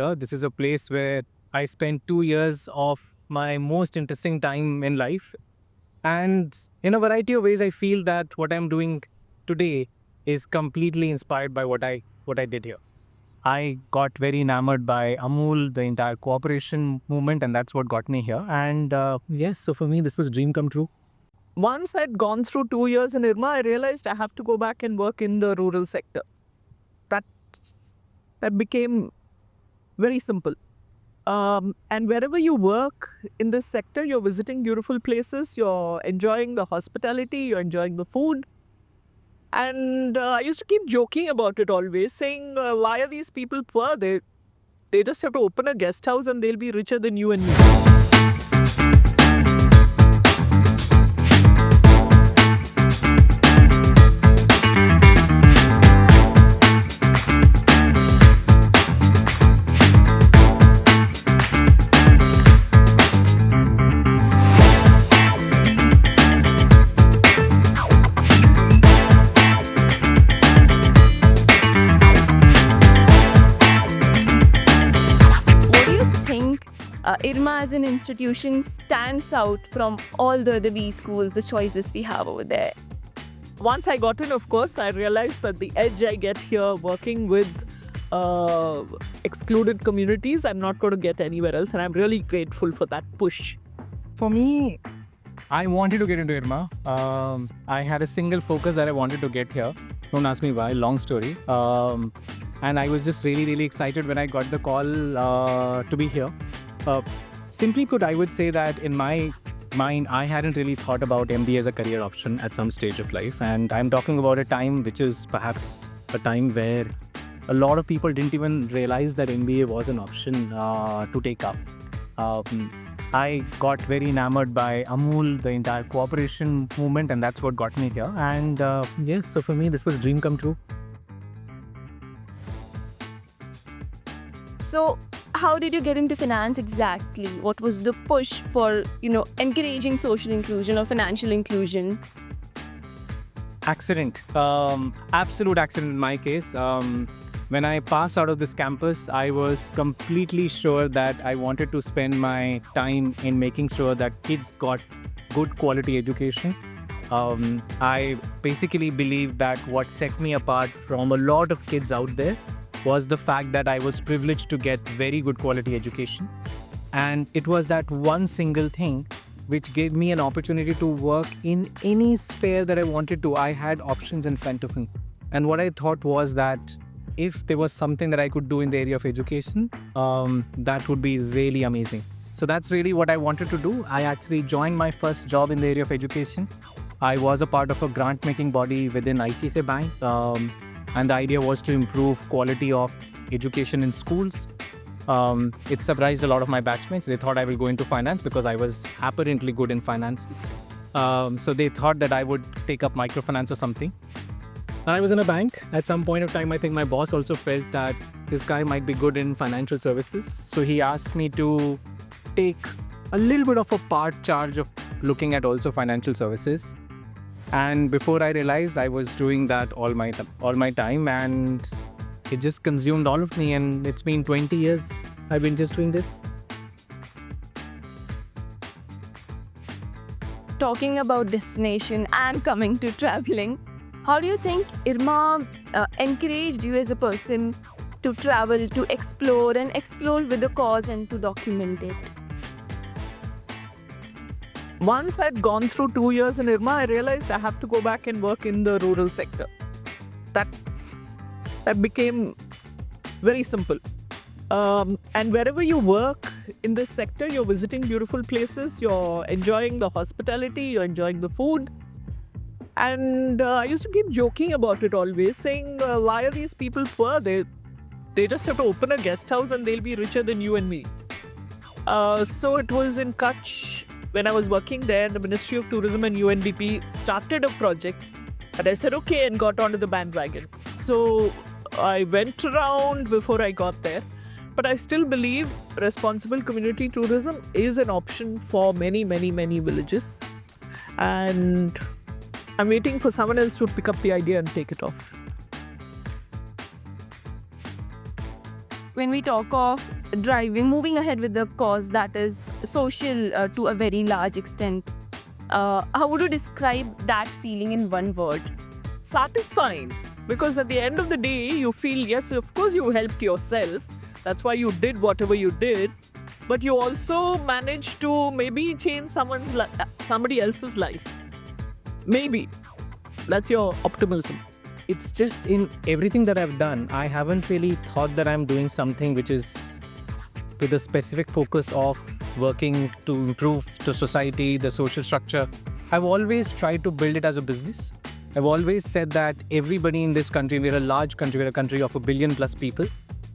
here. This is a place where I spent 2 years of my most interesting time in life. And in a variety of ways, I feel that what I'm doing today is completely inspired by what I did here. I got very enamored by Amul, the entire cooperation movement, and that's what got me here. And yes, so for me, this was dream come true. Once I'd gone through 2 years in IRMA, I realized I have to go back and work in the rural sector. That became very simple. And wherever you work in this sector, you're visiting beautiful places, you're enjoying the hospitality, you're enjoying the food. And I used to keep joking about it always, saying, why are these people poor? They just have to open a guest house and they'll be richer than you and me. IRMA as an institution stands out from all the other B schools, the choices we have over there? Once I got in, of course, I realized that the edge I get here working with excluded communities, I'm not going to get anywhere else. And I'm really grateful for that push. For me, I wanted to get into IRMA. I had a single focus that I wanted to get here. Don't ask me why, long story. And I was just really excited when I got the call to be here. Simply put, I would say that in my mind, I hadn't really thought about MBA as a career option at some stage of life. And I'm talking about a time which is perhaps a time where a lot of people didn't even realize that MBA was an option to take up. I got very enamored by Amul, the entire cooperation movement, and that's what got me here. And yes, so for me, this was dream come true. So, how did you get into finance exactly? What was the push for, encouraging social inclusion or financial inclusion? Accident. Absolute accident in my case. When I passed out of this campus, I was completely sure that I wanted to spend my time in making sure that kids got good quality education. I basically believe that what set me apart from a lot of kids out there was the fact that I was privileged to get very good quality education. And it was that one single thing which gave me an opportunity to work in any sphere that I wanted to. I had options in front of me. And what I thought was that if there was something that I could do in the area of education, that would be really amazing. So that's really what I wanted to do. I actually joined my first job in the area of education. I was a part of a grant-making body within ICICI Bank. And the idea was to improve quality of education in schools. It surprised a lot of my batchmates. They thought I will go into finance because I was apparently good in finances. So they thought that I would take up microfinance or something. And I was in a bank. At some point of time, I think my boss also felt that this guy might be good in financial services. So he asked me to take a little bit of a part charge of looking at also financial services. And before I realized, I was doing that all my time, and it just consumed all of me. And it's been 20 years I've been just doing this. Talking about destination and coming to traveling, how do you think IRMA encouraged you as a person to travel, to explore with the cause and to document it? Once I'd gone through 2 years in IRMA, I realized I have to go back and work in the rural sector. That became very simple. And wherever you work in this sector, you're visiting beautiful places, you're enjoying the hospitality, you're enjoying the food. And I used to keep joking about it always, saying, why are these people poor? They just have to open a guest house and they'll be richer than you and me. So it was in Kutch. When I was working there, the Ministry of Tourism and UNDP started a project, and I said, okay, and got onto the bandwagon. So I went around before I got there, but I still believe responsible community tourism is an option for many villages. And I'm waiting for someone else to pick up the idea and take it off. When we talk of moving ahead with the cause that is social to a very large extent. How would you describe that feeling in one word? Satisfying, because at the end of the day you feel, yes, of course you helped yourself, that's why you did whatever you did, but you also managed to maybe change somebody else's life. Maybe that's your optimism. It's just in everything that I've done, I haven't really thought that I'm doing something which is with a specific focus of working to improve the society, the social structure. I've always tried to build it as a business. I've always said that everybody in this country, we're a large country, we're a country of 1 billion plus people,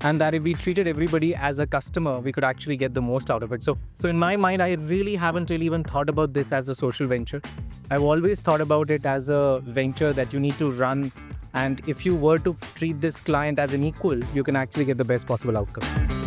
and that if we treated everybody as a customer, we could actually get the most out of it. So in my mind, I really haven't even thought about this as a social venture. I've always thought about it as a venture that you need to run, and if you were to treat this client as an equal, you can actually get the best possible outcome.